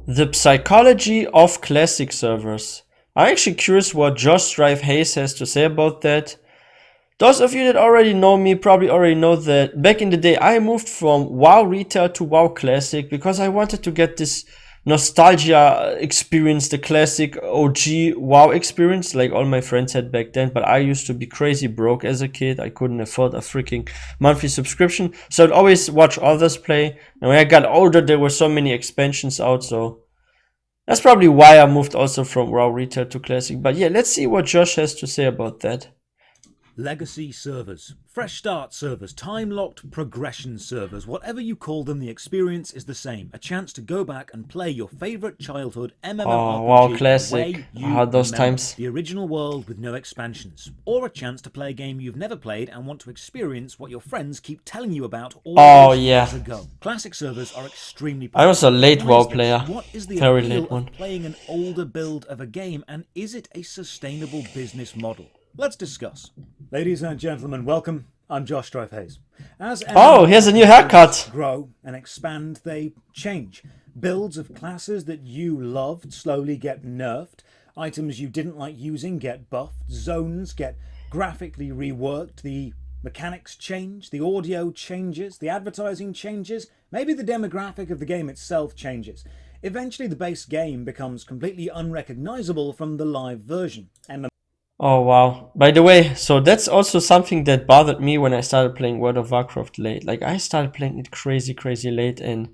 The psychology of classic servers. I'm actually curious what Josh Strife Hayes has to say about that. Those of you that already know me probably already know that back in the day I moved from WoW Retail to WoW Classic because I wanted to get this nostalgia experience, the classic OG WoW experience like all my friends had back then. But I used to be crazy broke as a kid. I couldn't afford a freaking monthly subscription, so I'd always watch others play. And when I got older, there were so many expansions out, so that's probably why I moved also from WoW Retail to Classic. But yeah, let's see what Josh has to say about that. Legacy servers, fresh start servers, time-locked progression servers, whatever you call them, the experience is the same. A chance to go back and play your favorite childhood MMORPG Oh, WoW the Classic. way you Those remember. times. The original world with no expansions. Or a chance to play a game you've never played and want to experience what your friends keep telling you about all those years ago. Classic servers are extremely popular. I was a late Why WoW is this? player. What is the Very appeal late one. of playing an older build of a game, and is it a sustainable business model? Let's discuss. Ladies and gentlemen, welcome. I'm Josh Strife Hayes. As Oh, here's a new haircut. grow and expand, they change. Builds of classes that you loved slowly get nerfed. Items you didn't like using get buffed. Zones get graphically reworked. The mechanics change. The audio changes. The advertising changes. Maybe the demographic of the game itself changes. Eventually, the base game becomes completely unrecognizable from the live version. And Oh wow. By the way, so that's also something that bothered me when I started playing World of Warcraft late. Like I started playing it crazy late, and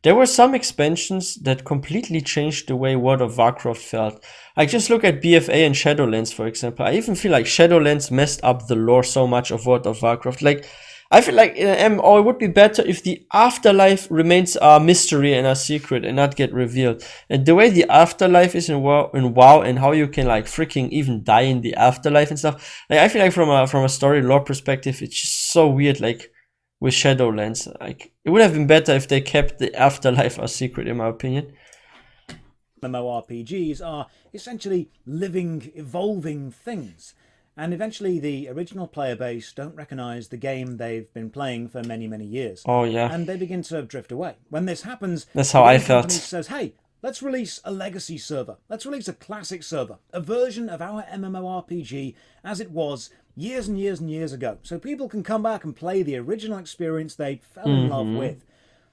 there were some expansions that completely changed the way World of Warcraft felt. Like just look at BFA and Shadowlands, for example. I even feel like Shadowlands messed up the lore so much of World of Warcraft. Like I feel like in an MMO it would be better if the afterlife remains a mystery and a secret and not get revealed. And the way the afterlife is in WoW and how you can like freaking even die in the afterlife and stuff. Like I feel like from a story lore perspective, it's just so weird. Like with Shadowlands, like it would have been better if they kept the afterlife a secret, in my opinion. MMORPGs are essentially living, evolving things. And eventually the original player base don't recognise the game they've been playing for many years. Oh yeah. And they begin to drift away. When this happens, that's how I felt. Says, hey, let's release a legacy server. Let's release a classic server. A version of our MMORPG as it was years and years ago. So people can come back and play the original experience they fell in love with.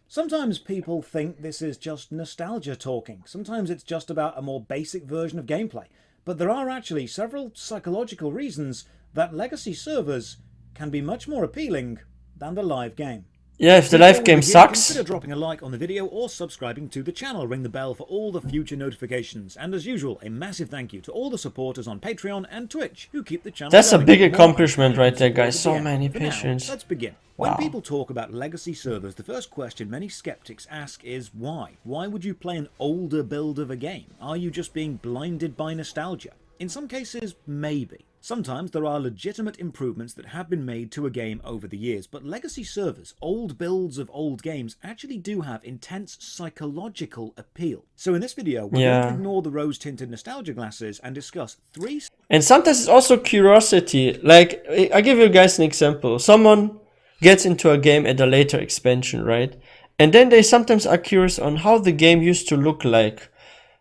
Sometimes people think this is just nostalgia talking. Sometimes it's just about a more basic version of gameplay. But there are actually several psychological reasons that legacy servers can be much more appealing than the live game. Yeah, if the live game sucks. Consider dropping a like on the video or subscribing to the channel. Ring the bell for all the future notifications. And as usual, a massive thank you to all the supporters on Patreon and Twitch who keep the channel That's going. a big accomplishment right there, guys. So many For now, patrons. let's begin. Wow. When people talk about legacy servers, the first question many skeptics ask is why? Why would you play an older build of a game? Are you just being blinded by nostalgia? In some cases, maybe. Sometimes there are legitimate improvements that have been made to a game over the years, but legacy servers, old builds of old games, actually do have intense psychological appeal. So in this video, we're going to ignore the rose-tinted nostalgia glasses and discuss three... And sometimes it's also curiosity. Like, I give you guys an example. Someone gets into a game at a later expansion, right? And then they sometimes are curious on how the game used to look like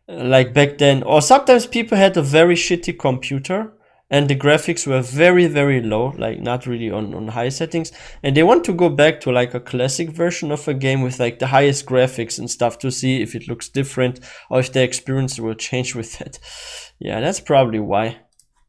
back then. Or sometimes people had a very shitty computer and the graphics were very low, like not really on high settings, and they want to go back to like a classic version of a game with like the highest graphics and stuff to see if it looks different or if their experience will change with it. Yeah, that's probably why.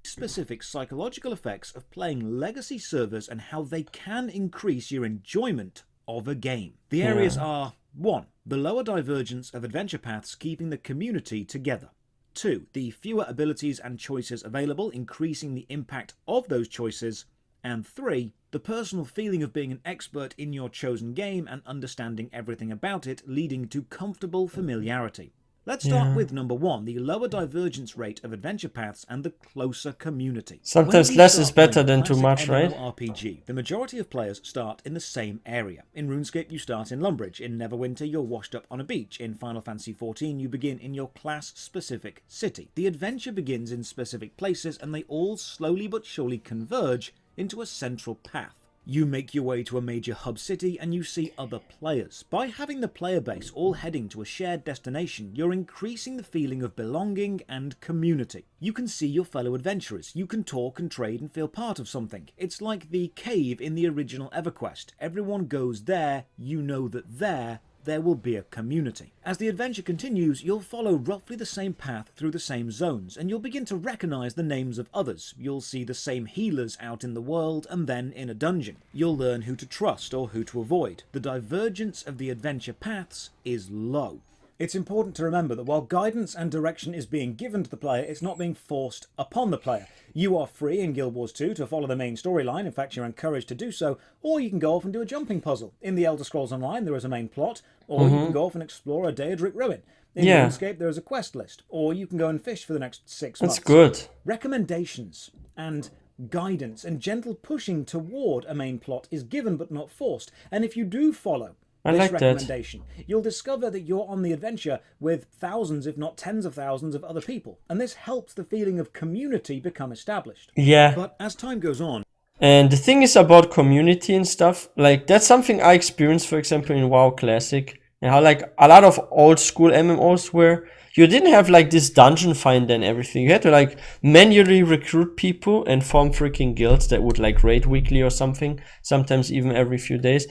Specific psychological effects of playing legacy servers and how they can increase your enjoyment of a game. The areas are 1. The lower divergence of adventure paths keeping the community together. 2. The fewer abilities and choices available, increasing the impact of those choices. And 3. The personal feeling of being an expert in your chosen game and understanding everything about it, leading to comfortable familiarity. Let's start with number 1, the lower divergence rate of adventure paths and the closer community. Sometimes less is better than too much, right? RPG, the majority of players start in the same area. In RuneScape, you start in Lumbridge. In Neverwinter, you're washed up on a beach. In Final Fantasy XIV, you begin in your class-specific city. The adventure begins in specific places, and they all slowly but surely converge into a central path. You make your way to a major hub city and you see other players. By having the player base all heading to a shared destination, you're increasing the feeling of belonging and community. You can see your fellow adventurers, you can talk and trade and feel part of something. It's like the cave in the original EverQuest. Everyone goes there, you know that there will be a community. As the adventure continues, you'll follow roughly the same path through the same zones, and you'll begin to recognise the names of others. You'll see the same healers out in the world, and then in a dungeon. You'll learn who to trust or who to avoid. The divergence of the adventure paths is low. It's important to remember that while guidance and direction is being given to the player, it's not being forced upon the player. You are free in Guild Wars 2 to follow the main storyline, in fact you're encouraged to do so, or you can go off and do a jumping puzzle. In the Elder Scrolls Online there is a main plot, or you can go off and explore a Daedric ruin. In RuneScape there is a quest list, or you can go and fish for the next 6 months. That's good. Recommendations and guidance and gentle pushing toward a main plot is given but not forced, and if you do follow this recommendation, you'll discover that you're on the adventure with thousands, if not tens of thousands of other people. And this helps the feeling of community become established. Yeah. But as time goes on... And the thing is about community and stuff, like that's something I experienced, for example, in WoW Classic. And how like a lot of old school MMOs where you didn't have like this dungeon finder and everything. You had to like manually recruit people and form freaking guilds that would like raid weekly or something. Sometimes even every few days.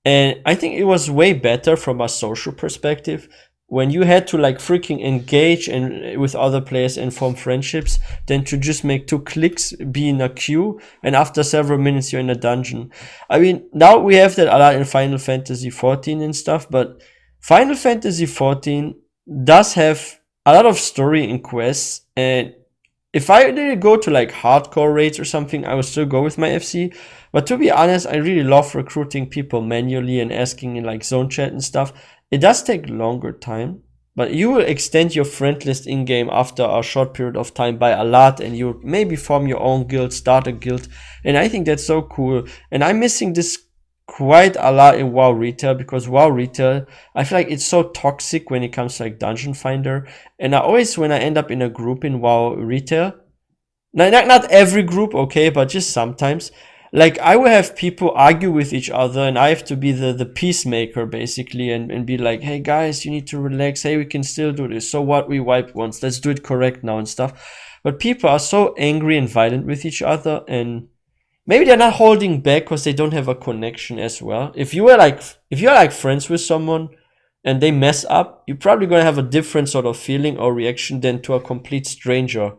And I think it was way better from a social perspective when you had to like freaking engage and with other players and form friendships than to just make 2 clicks, be in a queue, and after several minutes you're in a dungeon. I mean, now we have that a lot in Final Fantasy XIV and stuff, but Final Fantasy XIV does have a lot of story and quests, and if I didn't go to like hardcore raids or something, I would still go with my FC. But to be honest, I really love recruiting people manually and asking in like zone chat and stuff. It does take longer time, but you will extend your friend list in-game after a short period of time by a lot, and you maybe form your own guild, start a guild. And I think that's so cool. And I'm missing this quite a lot in WoW Retail, because WoW Retail, I feel like it's so toxic when it comes to like Dungeon Finder. And I always, when I end up in a group in WoW Retail, not every group, okay, but just sometimes, like I will have people argue with each other and I have to be the peacemaker basically and be like, hey guys, you need to relax, hey, we can still do this, so what, we wiped once, let's do it correct now and stuff. But people are so angry and violent with each other, and maybe they're not holding back because they don't have a connection as well. If you're like friends with someone and they mess up, you're probably gonna have a different sort of feeling or reaction than to a complete stranger.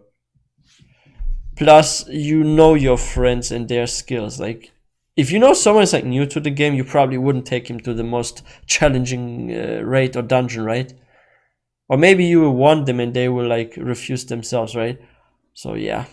Plus, you know your friends and their skills. Like, if you know someone is like new to the game, you probably wouldn't take him to the most challenging raid or dungeon, right? Or maybe you will want them and they will like refuse themselves, right? So yeah.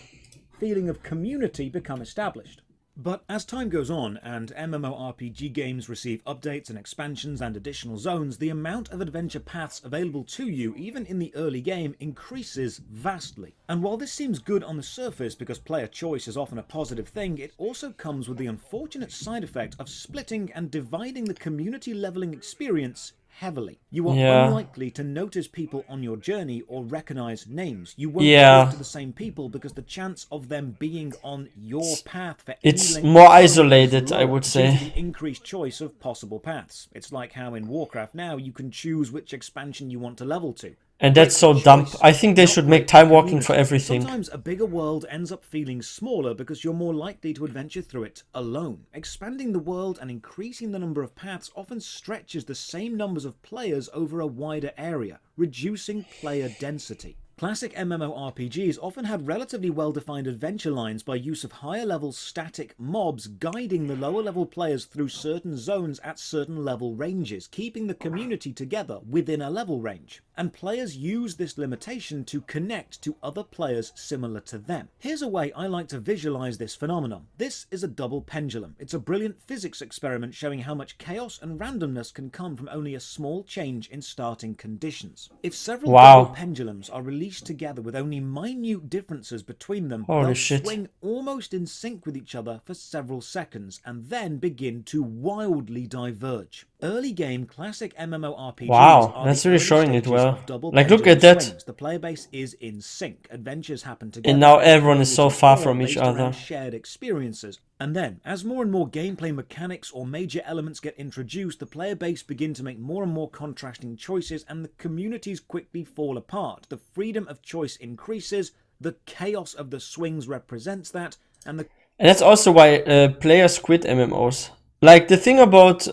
Feeling of community become established. But as time goes on and MMORPG games receive updates and expansions and additional zones, the amount of adventure paths available to you, even in the early game, increases vastly. And while this seems good on the surface because player choice is often a positive thing, it also comes with the unfortunate side effect of splitting and dividing the community leveling experience heavily. You are unlikely to notice people on your journey or recognize names. You won't talk to the same people because the chance of them being on your path for it's more isolated, I would say. Due to the increased choice of possible paths. It's like how in Warcraft now you can choose which expansion you want to level to. And that's so dumb. I think they should make time walking for everything. Sometimes a bigger world ends up feeling smaller because you're more likely to adventure through it alone. Expanding the world and increasing the number of paths often stretches the same numbers of players over a wider area, reducing player density. Classic MMORPGs often had relatively well-defined adventure lines by use of higher-level static mobs guiding the lower-level players through certain zones at certain level ranges, keeping the community together within a level range. And players use this limitation to connect to other players similar to them. Here's a way I like to visualize this phenomenon. This is a double pendulum. It's a brilliant physics experiment showing how much chaos and randomness can come from only a small change in starting conditions. If several double pendulums are released together with only minute differences between them, they'll swing almost in sync with each other for several seconds and then begin to wildly diverge. Early game classic MMORPGs Wow, are that's the really early showing it stages well. of double Like, look pendulum at that. swings. The player base is in sync. Adventures happen And together. now and everyone story is so routines far follow from each based around other. shared experiences. And then, as more and more gameplay mechanics or major elements get introduced, the player base begin to make more and more contrasting choices, and the communities quickly fall apart. The freedom of choice increases, the chaos of the swings represents that, and that's also why players quit MMOs. Like, the thing about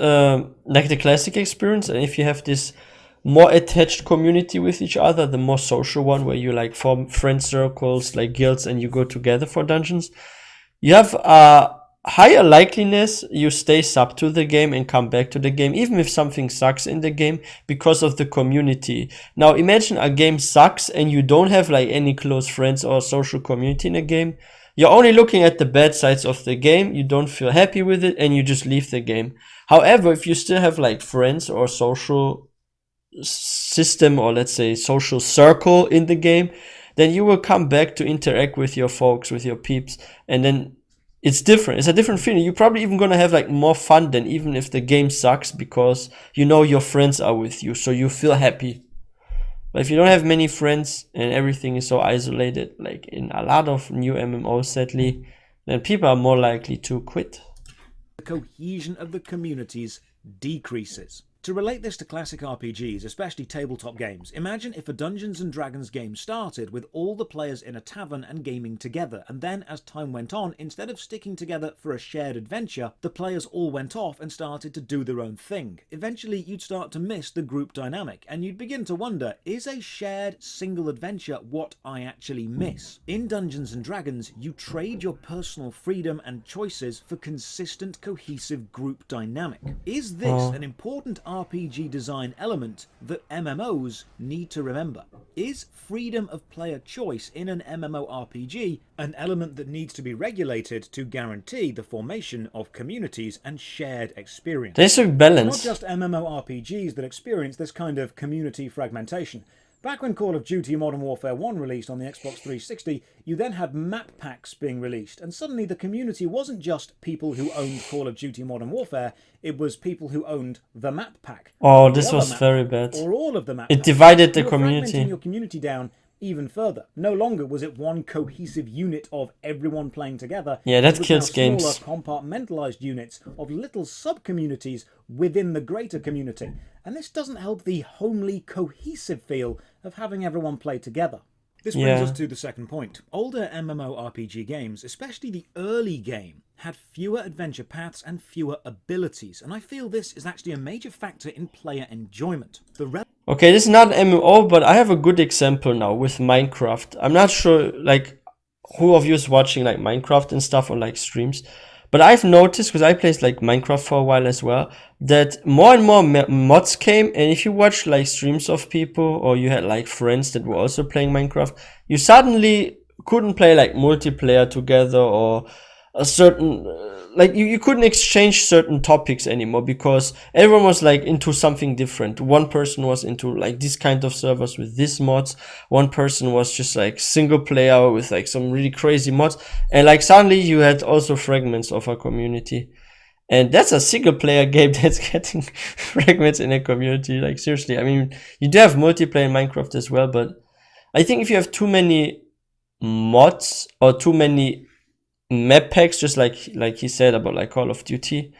like the classic experience, and if you have this more attached community with each other, the more social one where you like form friend circles, like guilds, and you go together for dungeons, you have a higher likeliness you stay sub to the game and come back to the game, even if something sucks in the game, because of the community. Now imagine a game sucks and you don't have like any close friends or social community in a game. You're only looking at the bad sides of the game, you don't feel happy with it, and you just leave the game. However, if you still have like friends or social system, or let's say social circle in the game, then you will come back to interact with your folks, with your peeps, and then it's different. It's a different feeling. You're probably even gonna have like more fun than even if the game sucks, because you know your friends are with you, so you feel happy. But if you don't have many friends and everything is so isolated, like in a lot of new MMOs, sadly, then people are more likely to quit. the cohesion of the communities decreases. To relate this to classic RPGs, especially tabletop games, imagine if a Dungeons & Dragons game started with all the players in a tavern and gaming together, and then as time went on, instead of sticking together for a shared adventure, the players all went off and started to do their own thing. Eventually, you'd start to miss the group dynamic, and you'd begin to wonder, is a shared single adventure what I actually miss? In Dungeons & Dragons, you trade your personal freedom and choices for consistent, cohesive group dynamic. Is this an important RPG design element that MMOs need to remember? Is freedom of player choice in an MMORPG an element that needs to be regulated to guarantee the formation of communities and shared experience? There's a It's balance. not just MMORPGs that experience this kind of community fragmentation. Back when Call of Duty Modern Warfare 1 released on the Xbox 360, you then had map packs being released, and suddenly the community wasn't just people who owned Call of Duty Modern Warfare, it was people who owned the map pack. Oh, or the this other was map very pack, bad. or all of the map It packs. divided the You were community. fragmenting your community down even further. No longer was it one cohesive unit of everyone playing together. Yeah, that It was kills now games. smaller, compartmentalized units of little sub-communities within the greater community. And this doesn't help the homely, cohesive feel of having everyone play together. This brings us to the second point. Older MMORPG games, especially the early game, had fewer adventure paths and fewer abilities, and I feel this is actually a major factor in player enjoyment. Okay, this is not an MMO, but I have a good example now with Minecraft. I'm not sure, like, who of you is watching, like, Minecraft and stuff on, like, streams. But I've noticed, because I played, like, Minecraft for a while as well, that more and more mods came. And if you watch, like, streams of people, or you had, like, friends that were also playing Minecraft, you suddenly couldn't play, like, multiplayer together, or a certain like you couldn't exchange certain topics anymore, because everyone was like into something different. One person was into like this kind of servers with these mods, one person was just like single player with like some really crazy mods, and like suddenly you had also fragments of a community. And that's a single player game that's getting fragments in a community. Like, seriously, I mean, you do have multiplayer in Minecraft as well, but I think if you have too many mods or too many map packs, just like he said about like Call of Duty,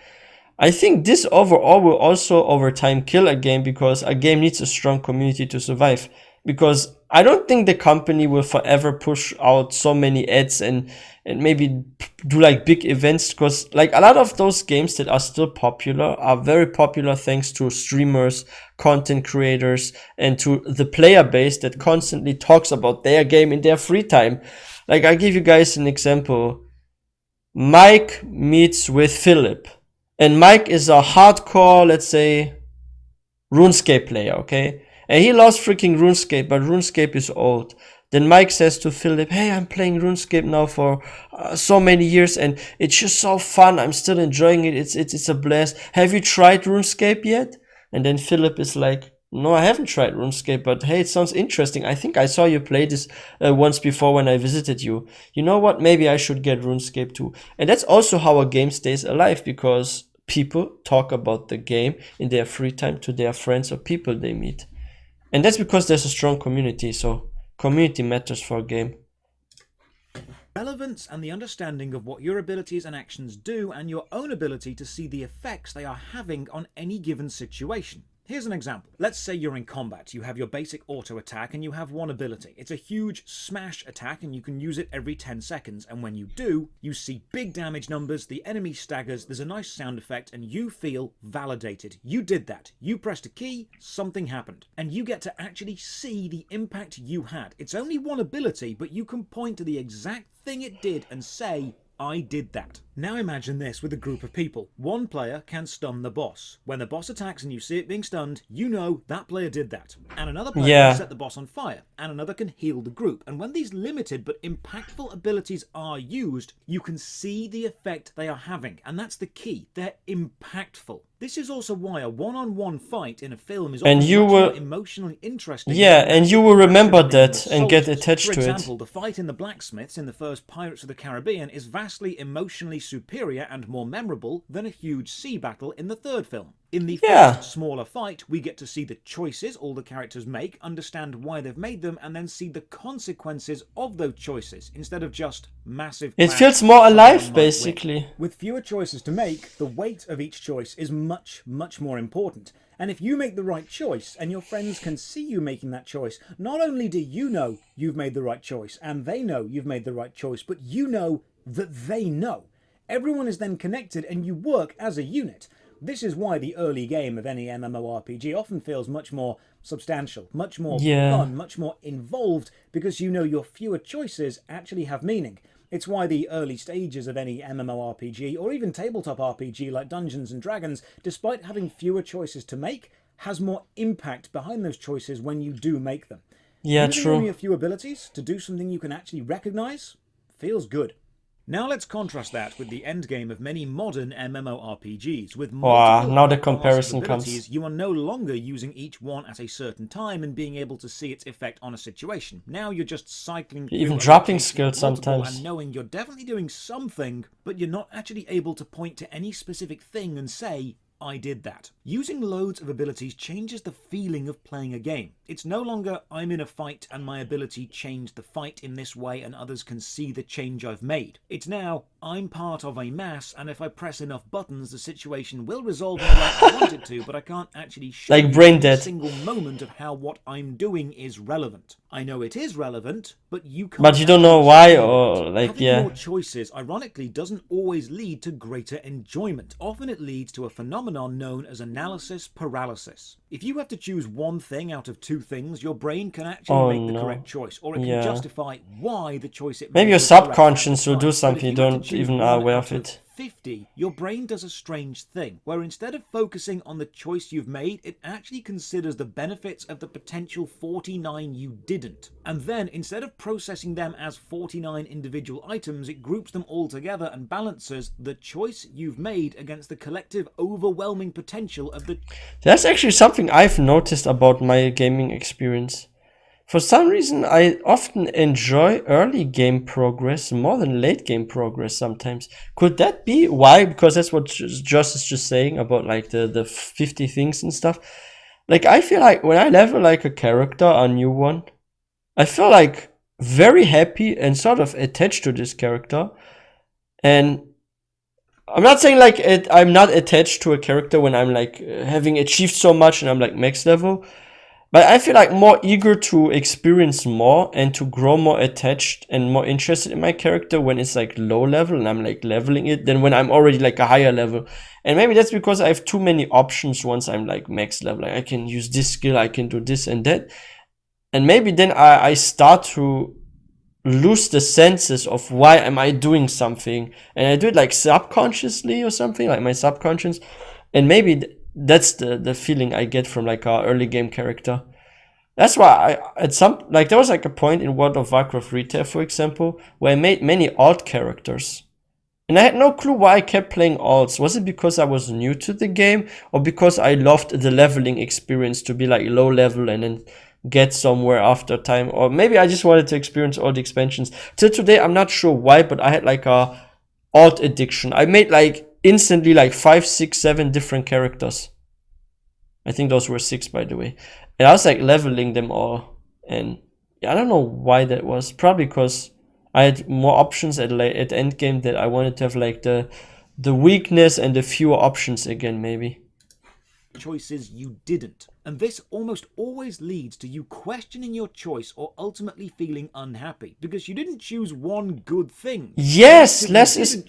I think this overall will also over time kill a game, because a game needs a strong community to survive. Because I don't think the company will forever push out so many ads and maybe do like big events, because like a lot of those games that are still popular are very popular thanks to streamers, content creators, and to the player base that constantly talks about their game in their free time. Like, I'll give you guys an example. Mike meets with Philip, and Mike is a hardcore, let's say, RuneScape player, okay? And he loves freaking RuneScape, but RuneScape is old. Then Mike says to Philip, hey, I'm playing RuneScape now for so many years, and it's just so fun. I'm still enjoying it. It's a blast. Have you tried RuneScape yet? And then Philip is like, no, I haven't tried RuneScape, but hey, it sounds interesting. I think I saw you play this once before when I visited you. You know what? Maybe I should get RuneScape too. And that's also how a game stays alive, because people talk about the game in their free time to their friends or people they meet. And that's because there's a strong community, so community matters for a game. Relevance and the understanding of what your abilities and actions do, and your own ability to see the effects they are having on any given situation. Here's an example. Let's say you're in combat. You have your basic auto attack and you have one ability. It's a huge smash attack and you can use it every 10 seconds. And when you do, you see big damage numbers, the enemy staggers, there's a nice sound effect, and you feel validated. You did that. You pressed a key, something happened. And you get to actually see the impact you had. It's only one ability, but you can point to the exact thing it did and say, I did that. Now imagine this with a group of people. One player can stun the boss. When the boss attacks and you see it being stunned, you know that player did that. And another player can set the boss on fire. And another can heal the group. And when these limited but impactful abilities are used, you can see the effect they are having. And that's the key. They're impactful. This is also why a one-on-one fight in a film is often much more emotionally interesting. Yeah, and you will remember that and get attached to it. For example, the fight in the blacksmiths in the first Pirates of the Caribbean is vastly emotionally superior and more memorable than a huge sea battle in the third film. In the first smaller fight, we get to see the choices all the characters make, understand why they've made them, and then see the consequences of those choices, instead of just massive... It feels more alive, basically. With fewer choices to make, the weight of each choice is much, much more important. And if you make the right choice, and your friends can see you making that choice, not only do you know you've made the right choice, and they know you've made the right choice, but you know that they know. Everyone is then connected, and you work as a unit. This is why the early game of any MMORPG often feels much more substantial, much more fun, much more involved, because you know your fewer choices actually have meaning. It's why the early stages of any MMORPG, or even tabletop RPG like Dungeons and Dragons, despite having fewer choices to make, has more impact behind those choices when you do make them. Yeah, Using true. only a few abilities to do something you can actually recognize feels good. Now let's contrast that with the endgame of many modern MMORPGs. With multiple now the comparison comes. You are no longer using each one at a certain time and being able to see its effect on a situation. Now you're just cycling through, even dropping skills sometimes, and knowing you're definitely doing something, but you're not actually able to point to any specific thing and say, I did that. Using loads of abilities changes the feeling of playing a game. It's no longer, I'm in a fight and my ability changed the fight in this way and others can see the change I've made. It's now, I'm part of a mass, and if I press enough buttons, the situation will resolve in the way I want it to, but I can't actually show like brain dead. a single moment of how what I'm doing is relevant. I know it is relevant, but you can't. But you don't know why, or like, Having more choices, ironically, doesn't always lead to greater enjoyment. Often it leads to a phenomenon known as analysis paralysis. If you have to choose one thing out of two things, your brain can actually make the correct choice, or it can justify why the choice it made. Maybe your subconscious will do something you don't even are aware of it. 50, your brain does a strange thing, where instead of focusing on the choice you've made, it actually considers the benefits of the potential 49 you didn't. And then, instead of processing them as 49 individual items, it groups them all together and balances the choice you've made against the collective overwhelming potential of the... That's actually something I've noticed about my gaming experience. For some reason, I often enjoy early game progress more than late game progress sometimes. Could that be why? Because that's what Josh is just saying about like the 50 things and stuff. Like, I feel like when I level like a character, a new one, I feel like very happy and sort of attached to this character. And I'm not saying like I'm not attached to a character when I'm like having achieved so much and I'm like max level. But I feel like more eager to experience more and to grow more attached and more interested in my character when it's like low level and I'm like leveling it than when I'm already like a higher level. And maybe that's because I have too many options once I'm like max level. Like I can use this skill, I can do this and that. And maybe then I start to lose the senses of why am I doing something. And I do it like subconsciously or something, like my subconscious. And maybe that's the feeling I get from like our early game character. That's why there was like a point in World of Warcraft Retail, for example, where I made many alt characters. And I had no clue why I kept playing alts. Was it because I was new to the game, or because I loved the leveling experience to be like low level and then get somewhere after time? Or maybe I just wanted to experience all the expansions. Till today, I'm not sure why, but I had like a alt addiction. I made like instantly like 5, 6, 7 different characters. I think those were 6, by the way. And I was like leveling them all. And I don't know why that was. Probably because I had more options at end game, that I wanted to have like the weakness and the fewer options again, maybe. Choices you didn't. And this almost always leads to you questioning your choice or ultimately feeling unhappy because you didn't choose one good thing. Yes, less is.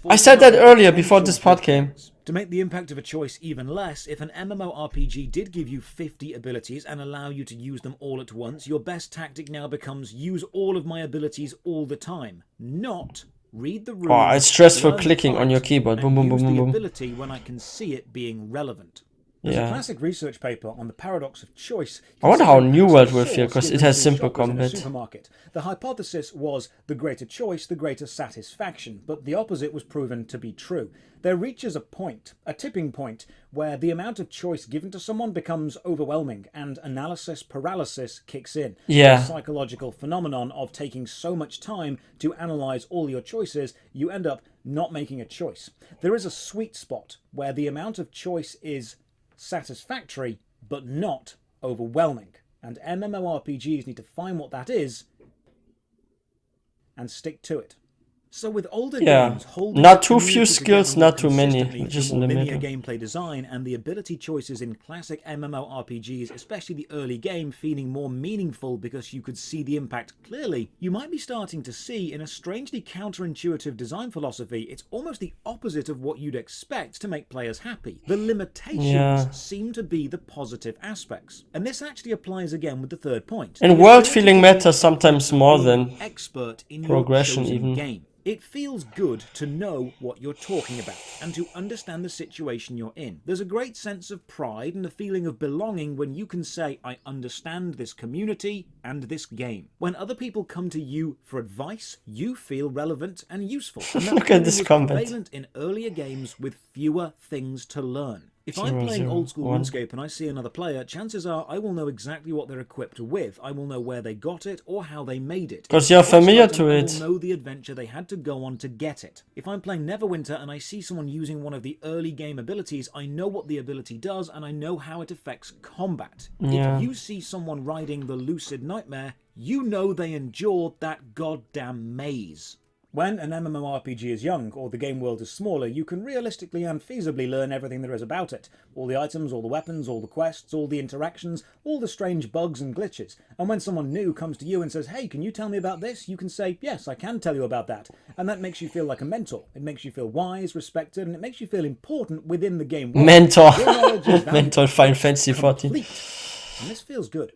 I said that earlier before this pod came. To make the impact of a choice even less, if an MMORPG did give you 50 abilities and allow you to use them all at once, your best tactic now becomes use all of my abilities all the time, not read the rules. Oh, it's stressful clicking on your keyboard. Boom, boom, boom, boom, boom. Ability when I can see it being relevant. There's a classic research paper on the paradox of choice. I wonder how New World will feel, because it has simple combat. Supermarket. The hypothesis was the greater choice, the greater satisfaction, but the opposite was proven to be true. There reaches a point, a tipping point, where the amount of choice given to someone becomes overwhelming and analysis paralysis kicks in. Yeah. The psychological phenomenon of taking so much time to analyze all your choices, you end up not making a choice. There is a sweet spot where the amount of choice is satisfactory but not overwhelming, and MMORPGs need to find what that is and stick to it. So with older games, not too few skills, not too many, just in the middle. Gameplay design and the ability choices in classic MMORPGs, especially the early game, feeling more meaningful because you could see the impact clearly, you might be starting to see, in a strangely counterintuitive design philosophy, it's almost the opposite of what you'd expect to make players happy. The limitations seem to be the positive aspects. And this actually applies again with the third point. And world feeling matters sometimes more than expert in progression your even. Game. It feels good to know what you're talking about and to understand the situation you're in. There's a great sense of pride and a feeling of belonging when you can say, I understand this community and this game. When other people come to you for advice, you feel relevant and useful. And Look at this comment. Prevalent in earlier games with fewer things to learn. If I'm playing old school RuneScape and I see another player, chances are I will know exactly what they're equipped with. I will know where they got it or how they made it. Because you're familiar to it. I will know the adventure they had to go on to get it. If I'm playing Neverwinter and I see someone using one of the early game abilities, I know what the ability does and I know how it affects combat. Yeah. If you see someone riding the Lucid Nightmare, you know they endured that goddamn maze. When an MMORPG is young, or the game world is smaller, you can realistically and feasibly learn everything there is about it. All the items, all the weapons, all the quests, all the interactions, all the strange bugs and glitches. And when someone new comes to you and says, hey, can you tell me about this? You can say, yes, I can tell you about that. And that makes you feel like a mentor. It makes you feel wise, respected, and it makes you feel important within the game world. Mentor. Mentor Final Fantasy 14. And this feels good.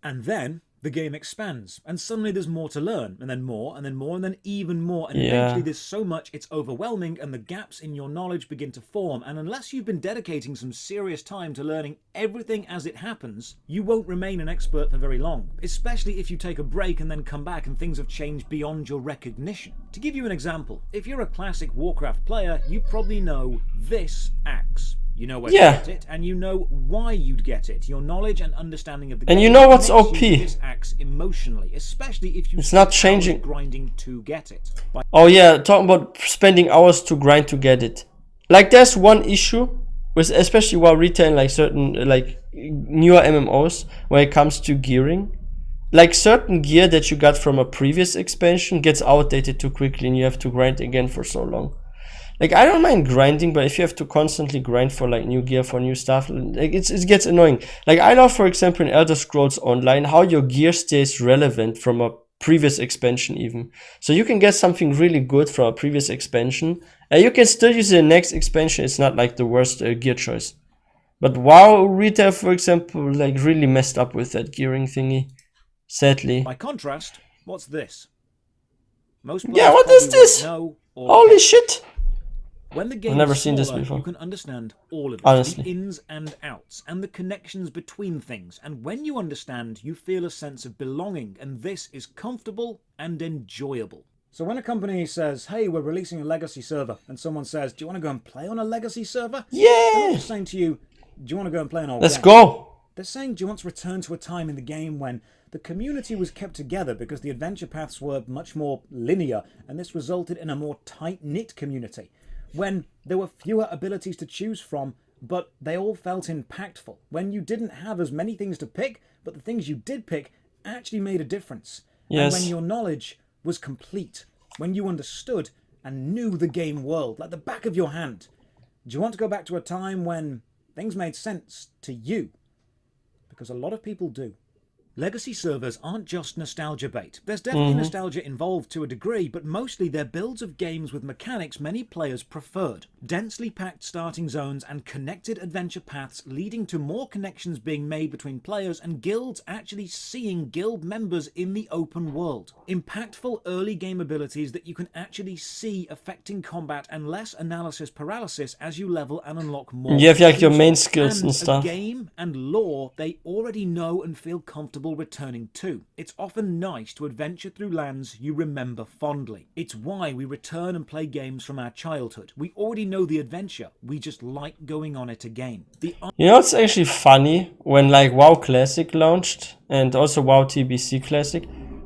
And then the game expands, and suddenly there's more to learn, and then more, and then more, and then even more, and eventually there's so much it's overwhelming, and the gaps in your knowledge begin to form, and unless you've been dedicating some serious time to learning everything as it happens, you won't remain an expert for very long, especially if you take a break and then come back and things have changed beyond your recognition. To give you an example, if you're a classic Warcraft player, you probably know this axe. You know where to get it, and you know why you'd get it. Your knowledge and understanding of the game. And you know what's OP. This acts emotionally, especially if you. It's not changing. Grinding to get it. Oh yeah, talking about spending hours to grind to get it. Like there's one issue with, especially while retailing like certain like newer MMOs, when it comes to gearing. Like certain gear that you got from a previous expansion gets outdated too quickly, and you have to grind again for so long. Like, I don't mind grinding, but if you have to constantly grind for, like, new gear, for new stuff, like, it gets annoying. Like, I love, for example, in Elder Scrolls Online, how your gear stays relevant from a previous expansion even. So you can get something really good from a previous expansion, and you can still use the next expansion. It's not, like, the worst gear choice. But WoW Retail, for example, like, really messed up with that gearing thingy. Sadly. By contrast, what's this? Most what is this? Holy shit! When the game I've never is seen this smaller, before. you can understand all of it, Honestly. the ins and outs, and the connections between things. And when you understand, you feel a sense of belonging, and this is comfortable and enjoyable. So when a company says, hey, we're releasing a legacy server, and someone says, do you want to go and play on a legacy server? Yeah! They're not just saying to you, do you want to go and play an old Let's game? go! They're saying, do you want to return to a time in the game when the community was kept together because the adventure paths were much more linear, and this resulted in a more tight-knit community? when there were fewer abilities to choose from, but they all felt impactful, when you didn't have as many things to pick, but the things you did pick actually made a difference, and when your knowledge was complete, when you understood and knew the game world like the back of your hand. Do you want to go back to a time when things made sense to you? Because a lot of people do. Legacy servers aren't just nostalgia bait. There's definitely nostalgia involved to a degree, but mostly they're builds of games with mechanics many players preferred. Densely packed starting zones and connected adventure paths leading to more connections being made between players and guilds actually seeing guild members in the open world. Impactful early game abilities that you can actually see affecting combat and less analysis paralysis as you level and unlock more. You have like your main skills and stuff. A game and lore they already know and feel comfortable returning to. It's often nice to adventure through lands you remember fondly. It's why we return and play games from our childhood. We already know the adventure, we just like going on it again. You know, it's actually funny when like WoW Classic launched and also WoW TBC Classic,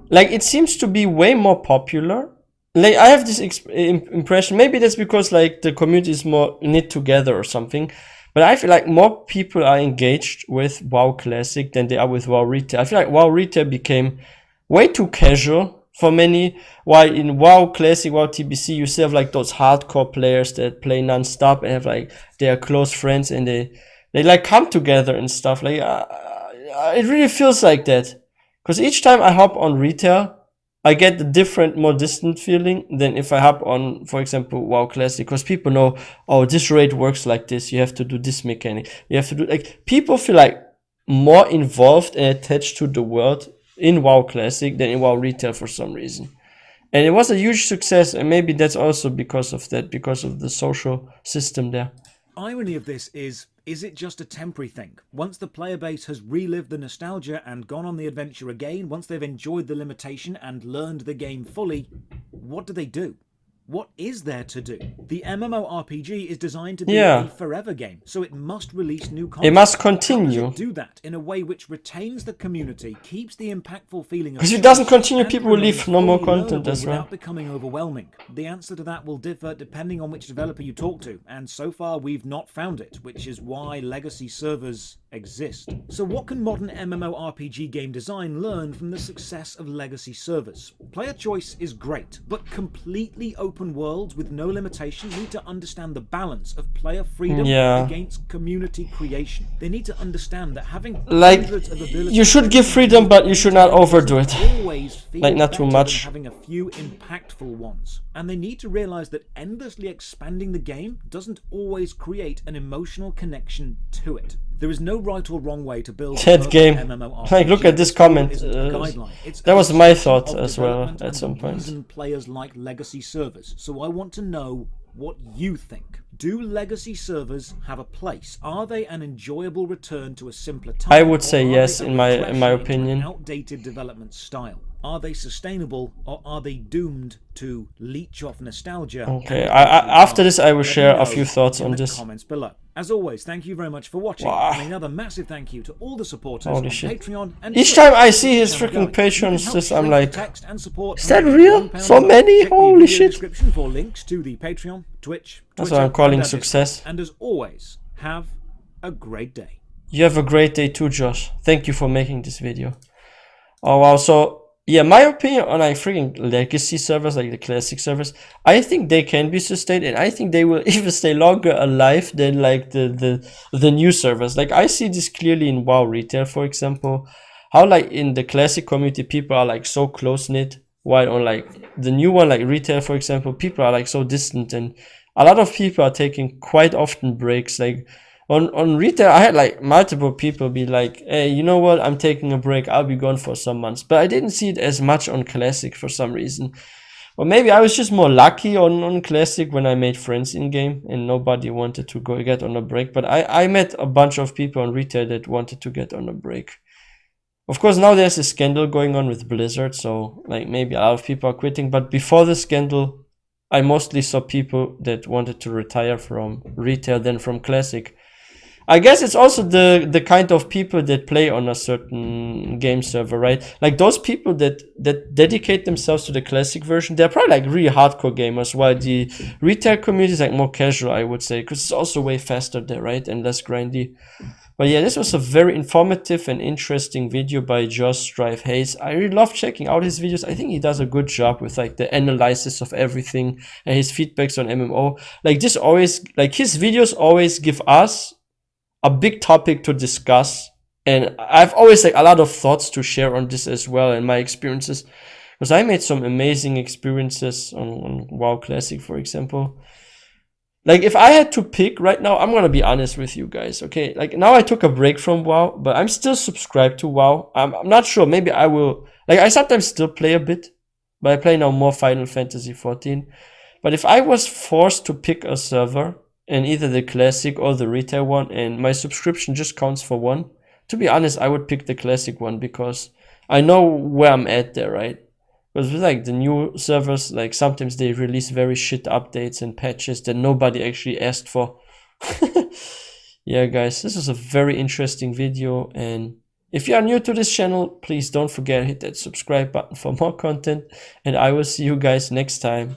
like it seems to be way more popular. Like I have this impression, maybe that's because like the community is more knit together or something. But I feel like more people are engaged with WoW Classic than they are with WoW Retail. I feel like WoW Retail became way too casual for many, while in WoW Classic, WoW TBC, you still have like those hardcore players that play non-stop and have like their close friends and they like come together and stuff. Like it really feels like that. Because each time I hop on Retail, I get a different, more distant feeling than if I hop on, for example, WoW Classic, because people know, oh, this raid works like this. You have to do this mechanic. You have to do like people feel like more involved and attached to the world in WoW Classic than in WoW Retail for some reason. And it was a huge success, and maybe that's also because of that, because of the social system there. Irony of this is it just a temporary thing? Once the player base has relived the nostalgia and gone on the adventure again, once they've enjoyed the limitation and learned the game fully, what do? What is there to do? The MMORPG is designed to be a forever game, so it must release new content. It must continue. How does it do that in a way which retains the community, keeps the impactful feeling of because if it doesn't continue, people will leave no more content as well. Without becoming overwhelming. The answer to that will differ depending on which developer you talk to, and so far we've not found it, which is why legacy servers exist. So what can modern MMORPG game design learn from the success of legacy servers? Player choice is great, but completely open worlds with no limitation need to understand the balance of player freedom against community creation. They need to understand that having hundreds of abilities, you should give freedom, but you should not overdo it. Like not too much. Having a few impactful ones. And they need to realize that endlessly expanding the game doesn't always create an emotional connection to it. There is no right or wrong way to build that game. Like, look at this comment. That was my thought as well at some point. Players like legacy servers. So I want to know what you think. Do legacy servers have a place? Are they an enjoyable return to a simpler time? I would say yes, in my opinion. Outdated development style. Are they sustainable, or are they doomed to leech off nostalgia? Okay, after this I will share a few thoughts on this. Comments below. As always, thank you very much for watching. And another massive thank you to all the supporters on Patreon. And each time I see his freaking Patreons, I'm like, is that real? So many? Holy shit. Description for links to the Patreon, Twitch, that's what I'm calling success. And as always, have a great day. You have a great day too, Josh. Thank you for making this video. Oh wow, so yeah, my opinion on like freaking legacy servers, like the classic servers, I think they can be sustained, and I think they will even stay longer alive than like the new servers. Like I see this clearly in WoW Retail, for example, how like in the classic community people are like so close knit, while on like the new one, like Retail, for example, people are like so distant, and a lot of people are taking quite often breaks. Like on Retail, I had like multiple people be like, hey, you know what, I'm taking a break, I'll be gone for some months. But I didn't see it as much on Classic for some reason. Or maybe I was just more lucky on Classic when I made friends in game and nobody wanted to go get on a break. But I met a bunch of people on Retail that wanted to get on a break. Of course, now there's a scandal going on with Blizzard, so like maybe a lot of people are quitting. But before the scandal, I mostly saw people that wanted to retire from Retail than from Classic. I guess it's also the kind of people that play on a certain game server, right? Like those people that dedicate themselves to the classic version, they're probably like really hardcore gamers, while the retail community is like more casual, I would say, because it's also way faster there, right? And less grindy. But yeah, this was a very informative and interesting video by Josh Strife Hayes. I really love checking out his videos. I think he does a good job with like the analysis of everything and his feedbacks on MMO. Like this always, like his videos always give us a big topic to discuss, and I've always like a lot of thoughts to share on this as well and my experiences, because I made some amazing experiences on WoW Classic, for example. Like if I had to pick right now, I'm gonna be honest with you guys, okay? Like now I took a break from WoW, but I'm still subscribed to WoW. I'm not sure, maybe I will, like I sometimes still play a bit, but I play now more Final Fantasy 14. But if I was forced to pick a server, and either the classic or the retail one, and my subscription just counts for one, to be honest, I would pick the classic one because I know where I'm at there, right? Because with like the new servers, like sometimes they release very shit updates and patches that nobody actually asked for. Yeah, guys, this was a very interesting video, and if you are new to this channel, please don't forget to hit that subscribe button for more content, and I will see you guys next time.